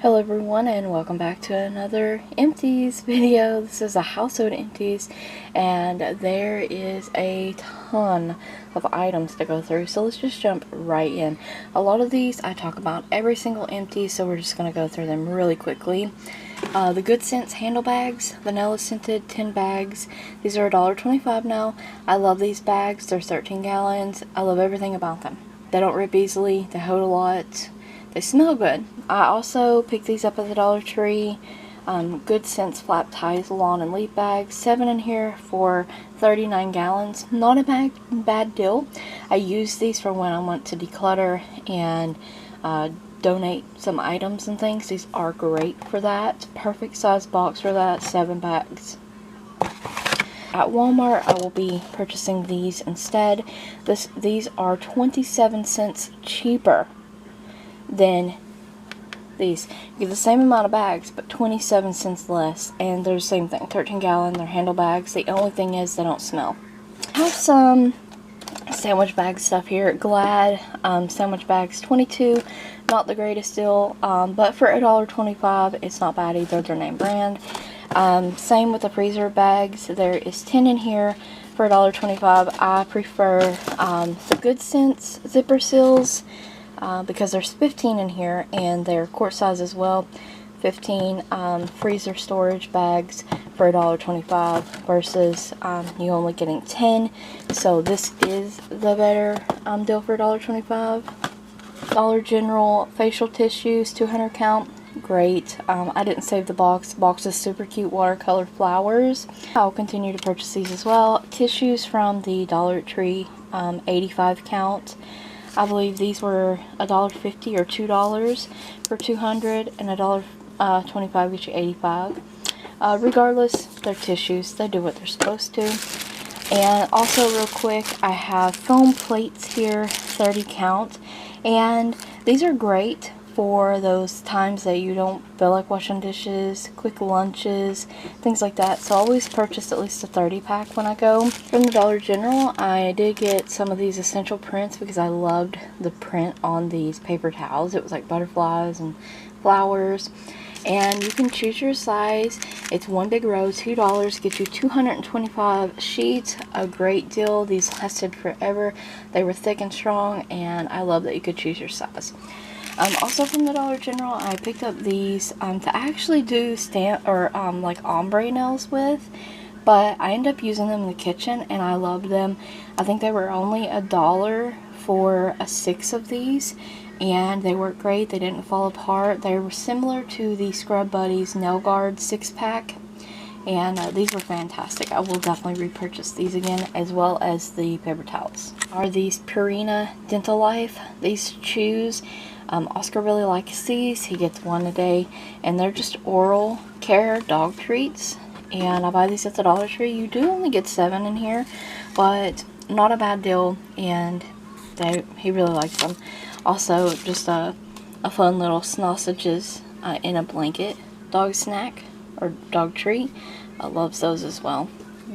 Hello everyone and welcome back to another Empties video. This is a household Empties and there is a ton of items to go through, so let's just jump right in. A lot of these I talk about every single empty, so we're just going to go through them really quickly. The Good Scents handle bags, vanilla scented 10 bags. These are $1.25 now. I love these bags. They're 13 gallons. I love everything about them. They don't rip easily. They hold a lot. They smell good. I also picked these up at the DollarTree. Good Scents flap ties, lawn and leaf bags. 7 in here for 39 gallons. Not a bad deal. I use these for when I want to declutter and donate some items and things. These are great for that. Perfect size box for that. 7 bags. At Walmart, I will be purchasing these instead. These are 27 cents cheaper than these. You get the same amount of bags, but 27 cents less, and they're the same thing. 13 gallon, they're handle bags. The only thing is they don't smell. I have some sandwich bag stuff here. Glad sandwich bags, 22. Not the greatest deal, but for $1.25, it's not bad either. They're name brand. Same with the freezer bags. There is 10 in here for $1.25. I prefer the Good Scents zipper seals because there's 15 in here and they're quart size as well. 15 freezer storage bags for $1.25 versus you only getting 10. So this is the better deal for $1.25. Dollar General facial tissues, 200 count. Great. I didn't save the box. The box is super cute watercolor flowers. I'll continue to purchase these as well. Tissues from the DollarTree, 85 count. I believe these were $1.50 or $2 for 200, and $1.25 gets you 85. Regardless, they're tissues. They do what they're supposed to. And also, real quick, I have foam plates here, 30 count, and these are great for those times that you don't feel like washing dishes, quick lunches, things like that. So I always purchase at least a 30 pack when I go. From the Dollar General, I did get some of these essential prints because I loved the print on these paper towels. It was like butterflies and flowers. And you can choose your size. It's one big row, $2, gets you 225 sheets. A great deal. These lasted forever. They were thick and strong, and I love that you could choose your size. Also from the Dollar General, I picked up these to actually do like ombre nails with, but I ended up using them in the kitchen and I loved them. I think they were only $1 for a 6 of these, and they work great. They didn't fall apart. They were similar to the Scrub Buddies Nail Guard 6-pack, and these were fantastic. I will definitely repurchase these again, as well as the paper towels. Are these Purina Dental Life? These chews. Oscar really likes these. He gets one a day, and they're just oral care dog treats. And I buy these at the Dollar Tree. You do only get 7 in here, but not a bad deal, and he really likes them. Also, just a fun little sausages in a blanket dog snack or dog treat. Loves those as well.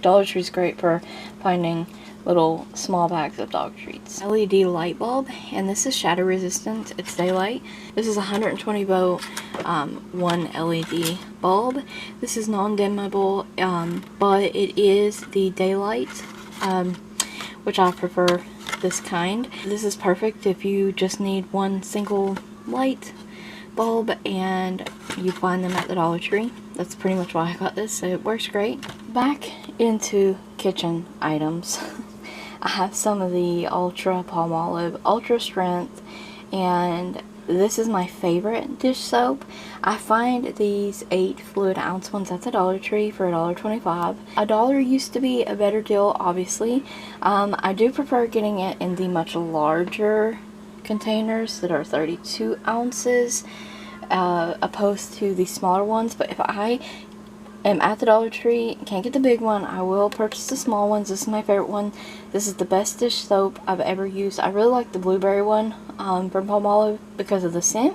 Dollar Tree's great for finding little small bags of dog treats. LED light bulb, and this is shatter resistant. It's daylight. This is 120 volt one LED bulb. This is non-dimmable, but it is the daylight, which I prefer this kind. This is perfect if you just need one single light bulb and you find them at the Dollar Tree. That's pretty much why I got this, so it works great. Back into kitchen items. I have some of the Ultra Palmolive Ultra Strength, and this is my favorite dish soap. I find these 8 fluid ounce ones at the Dollar Tree for $1.25. $1 used to be a better deal, obviously. I do prefer getting it in the much larger containers that are 32 ounces opposed to the smaller ones, but if I am at the Dollar Tree, can't get the big one, I will purchase the small ones. This is my favorite one. This is the best dish soap I've ever used. I really like the blueberry one from Palmolive because of the scent,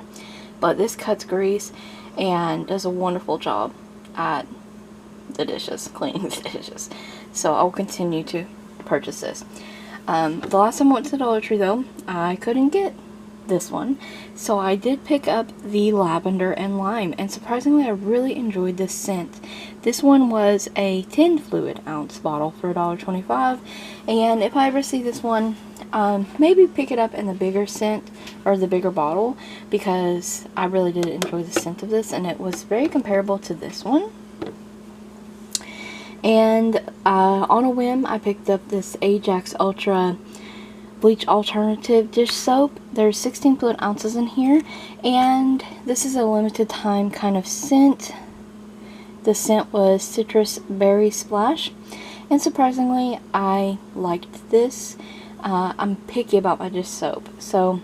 but this cuts grease and does a wonderful job at the dishes, cleaning the dishes. So I'll continue to purchase this. The last time I went to the Dollar Tree though, I couldn't get this one. So I did pick up the Lavender and Lime, and surprisingly I really enjoyed this scent. This one was a 10 fluid ounce bottle for $1.25, and if I ever see this one, maybe pick it up in the bigger scent or the bigger bottle, because I really did enjoy the scent of this, and it was very comparable to this one. And on a whim, I picked up this Ajax Ultra Bleach Alternative Dish Soap. There's 16 fluid ounces in here, and this is a limited time kind of scent. The scent was Citrus Berry Splash, and surprisingly, I liked this. I'm picky about my dish soap, so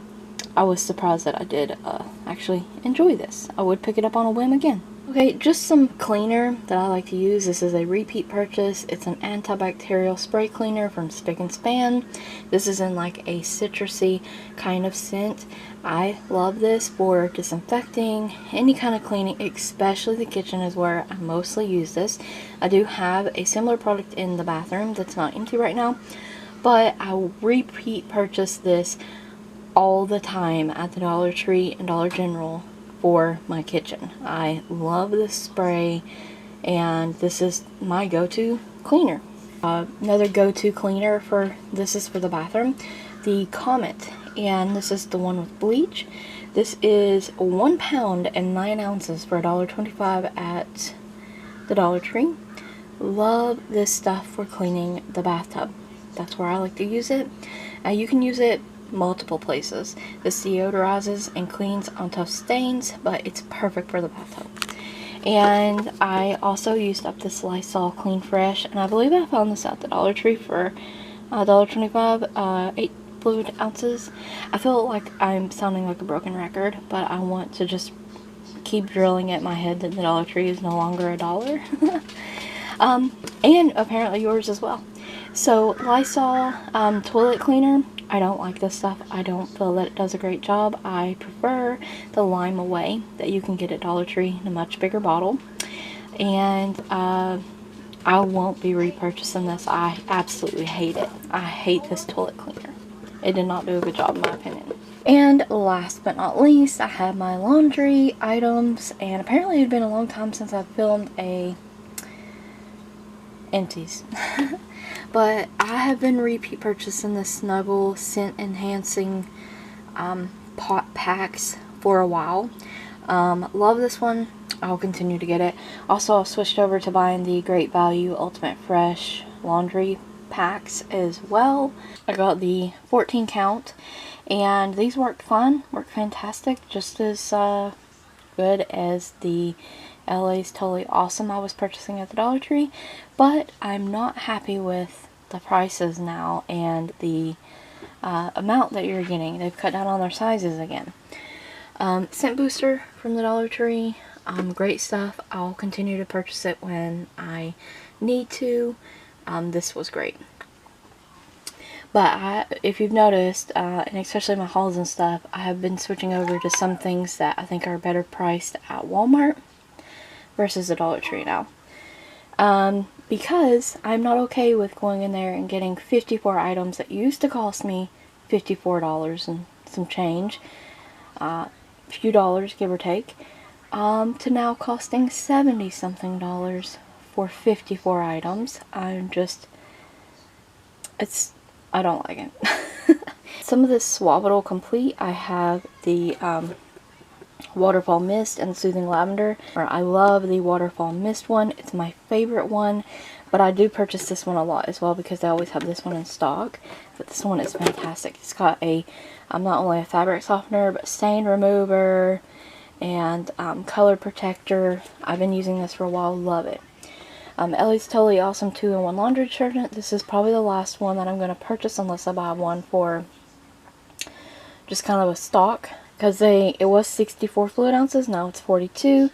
I was surprised that I did actually enjoy this. I would pick it up on a whim again. Okay, just some cleaner that I like to use. This is a repeat purchase. It's an antibacterial spray cleaner from Spick and Span. This is in like a citrusy kind of scent. I love this for disinfecting, any kind of cleaning, especially the kitchen is where I mostly use this. I do have a similar product in the bathroom that's not empty right now, but I repeat purchase this all the time at the Dollar Tree and Dollar General for my kitchen. I love this spray, and this is my go-to cleaner. Another go-to cleaner for this is for the bathroom, the Comet, and this is the one with bleach. This is 1 pound and 9 ounces for $1.25 at the Dollar Tree. Love this stuff for cleaning the bathtub. That's where I like to use it. You can use it multiple places. This deodorizes and cleans on tough stains, but it's perfect for the bathtub. And I also used up this Lysol Clean Fresh, and I believe I found this at the Dollar Tree for $1.25, 8 fluid ounces. I feel like I'm sounding like a broken record, but I want to just keep drilling at my head that the Dollar Tree is no longer a dollar. And apparently yours as well. So Lysol toilet cleaner, I don't like this stuff. I don't feel that it does a great job. I prefer the Lime Away that you can get at Dollar Tree in a much bigger bottle. And I won't be repurchasing this. I absolutely hate it. I hate this toilet cleaner. It did not do a good job in my opinion. And last but not least, I have my laundry items, and apparently it had been a long time since I filmed a Empties. But I have been repeat purchasing the Snuggle scent enhancing pot packs for a while. Love this one. I'll continue to get it. Also, I switched over to buying the Great Value Ultimate Fresh laundry packs as well. I got the 14 count, and these worked fine, worked fantastic, just as good as the LA's Totally Awesome I was purchasing at the Dollar Tree, but I'm not happy with the prices now and the amount that you're getting. They've cut down on their sizes again. Scent booster from the Dollar Tree, great stuff. I'll continue to purchase it when I need to. This was great. But if you've noticed, and especially my hauls and stuff, I have been switching over to some things that I think are better priced at Walmart versus the Dollar Tree now. Because I'm not okay with going in there and getting 54 items that used to cost me $54 and some change, a few dollars give or take, to now costing $70 something for 54 items. I don't like it. Some of this Swabital Complete, I have the Waterfall Mist and Soothing Lavender. I love the Waterfall Mist one. It's my favorite one, but I do purchase this one a lot as well because they always have this one in stock. But this one is fantastic. It's got a not only a fabric softener, but stain remover and color protector. I've been using this for a while. Love it. Ellie's Totally Awesome 2-in-1 laundry detergent. This is probably the last one that I'm going to purchase unless I buy one for just kind of a stock. Because it was 64 fluid ounces, now it's 42.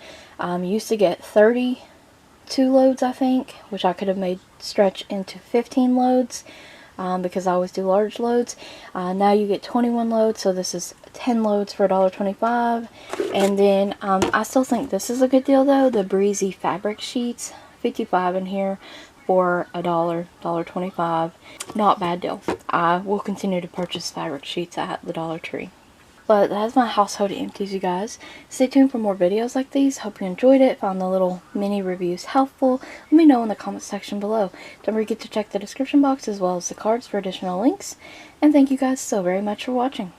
Used to get 32 loads, I think, which I could have made stretch into 15 loads because I always do large loads. Now you get 21 loads, so this is 10 loads for $1.25. And then I still think this is a good deal though, the Breezy fabric sheets, 55 in here for $1.25. Not bad deal. I will continue to purchase fabric sheets at the Dollar Tree. But that's my household empties, you guys. Stay tuned for more videos like these. Hope you enjoyed it, found the little mini reviews helpful. Let me know in the comment section below. Don't forget to check the description box as well as the cards for additional links. And thank you guys so very much for watching.